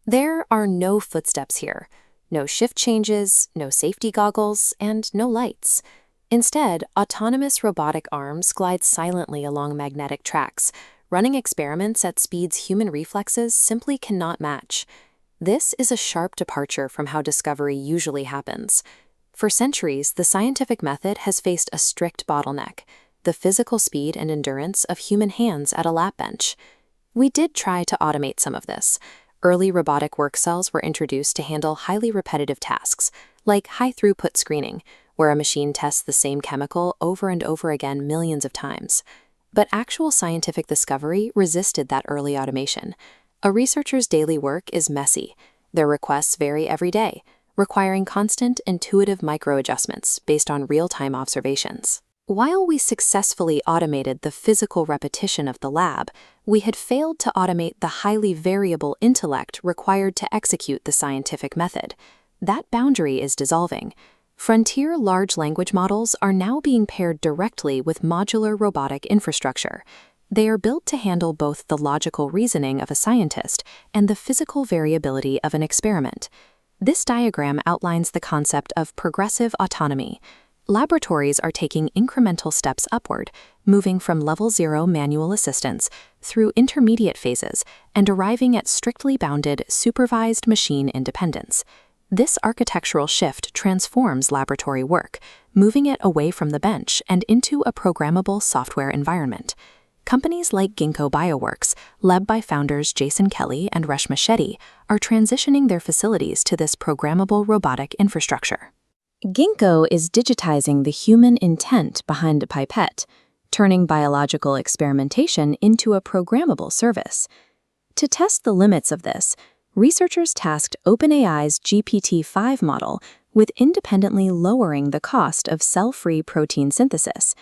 There are no footsteps here, no shift changes, no safety goggles, and no lights. Instead, autonomous robotic arms glide silently along magnetic tracks, running experiments at speeds human reflexes simply cannot match. This is a sharp departure from how discovery usually happens. For centuries, the scientific method has faced a strict bottleneck: the physical speed and endurance of human hands at a lab bench. We did try to automate some of this. Early robotic work cells were introduced to handle highly repetitive tasks, like high-throughput screening, where a machine tests the same chemical over and over again millions of times. But actual scientific discovery resisted that early automation. A researcher's daily work is messy. Their requests vary every day, requiring constant, intuitive micro-adjustments based on real-time observations. While we successfully automated the physical repetition of the lab, we had failed to automate the highly variable intellect required to execute the scientific method. That boundary is dissolving. Frontier large language models are now being paired directly with modular robotic infrastructure. They are built to handle both the logical reasoning of a scientist and the physical variability of an experiment. This diagram outlines the concept of progressive autonomy. Laboratories are taking incremental steps upward, moving from level 0 manual assistance through intermediate phases and arriving at strictly bounded, supervised machine independence. This architectural shift transforms laboratory work, moving it away from the bench and into a programmable software environment. Companies like Ginkgo Bioworks, led by founders Jason Kelly and Reshma Shetty, are transitioning their facilities to this programmable robotic infrastructure. Ginkgo is digitizing the human intent behind a pipette, turning biological experimentation into a programmable service. To test the limits of this, researchers tasked OpenAI's GPT-5 model with independently lowering the cost of cell-free protein synthesis.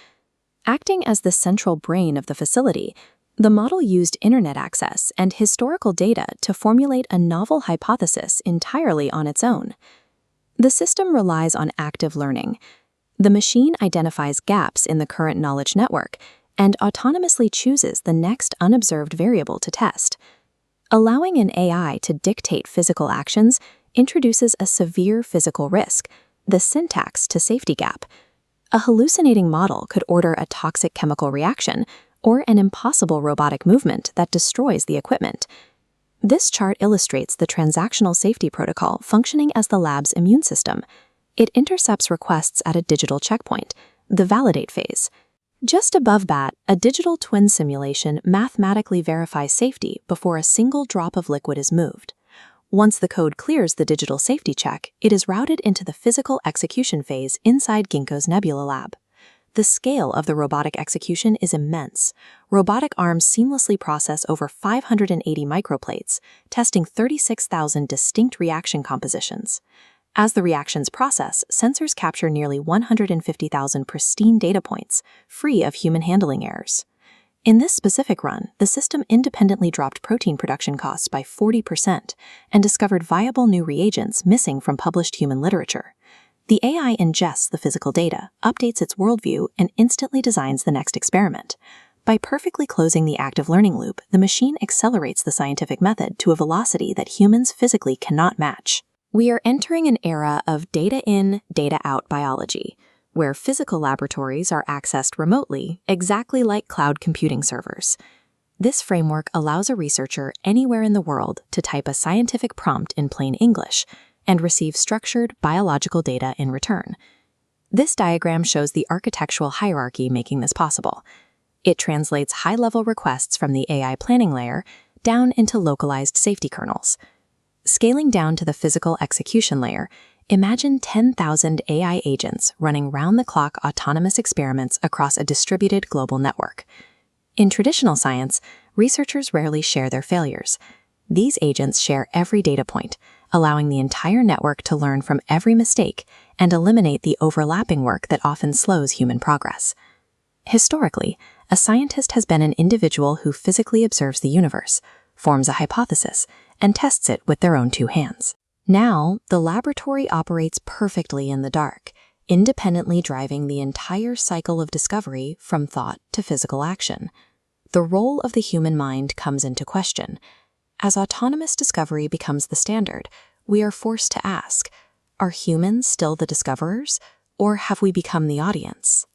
Acting as the central brain of the facility, the model used internet access and historical data to formulate a novel hypothesis entirely on its own. The system relies on active learning. The machine identifies gaps in the current knowledge network and autonomously chooses the next unobserved variable to test. Allowing an AI to dictate physical actions introduces a severe physical risk, the syntax to safety gap. A hallucinating model could order a toxic chemical reaction or an impossible robotic movement that destroys the equipment. This chart illustrates the transactional safety protocol functioning as the lab's immune system. It intercepts requests at a digital checkpoint, the validate phase. Just above that, a digital twin simulation mathematically verifies safety before a single drop of liquid is moved. Once the code clears the digital safety check, it is routed into the physical execution phase inside Ginkgo's Nebula lab. The scale of the robotic execution is immense. Robotic arms seamlessly process over 580 microplates, testing 36,000 distinct reaction compositions. As the reactions process, sensors capture nearly 150,000 pristine data points, free of human handling errors. In this specific run, the system independently dropped protein production costs by 40% and discovered viable new reagents missing from published human literature. The AI ingests the physical data, updates its worldview, and instantly designs the next experiment. By perfectly closing the active learning loop, the machine accelerates the scientific method to a velocity that humans physically cannot match. We are entering an era of data in, data out biology, where physical laboratories are accessed remotely, exactly like cloud computing servers. This framework allows a researcher anywhere in the world to type a scientific prompt in plain English and receive structured biological data in return. This diagram shows the architectural hierarchy making this possible. It translates high-level requests from the AI planning layer down into localized safety kernels. Scaling down to the physical execution layer, imagine 10,000 AI agents running round-the-clock autonomous experiments across a distributed global network. In traditional science, researchers rarely share their failures. These agents share every data point, allowing the entire network to learn from every mistake and eliminate the overlapping work that often slows human progress. Historically, a scientist has been an individual who physically observes the universe, forms a hypothesis, and tests it with their own two hands. Now, the laboratory operates perfectly in the dark, independently driving the entire cycle of discovery from thought to physical action. The role of the human mind comes into question. As autonomous discovery becomes the standard, we are forced to ask, are humans still the discoverers, or have we become the audience?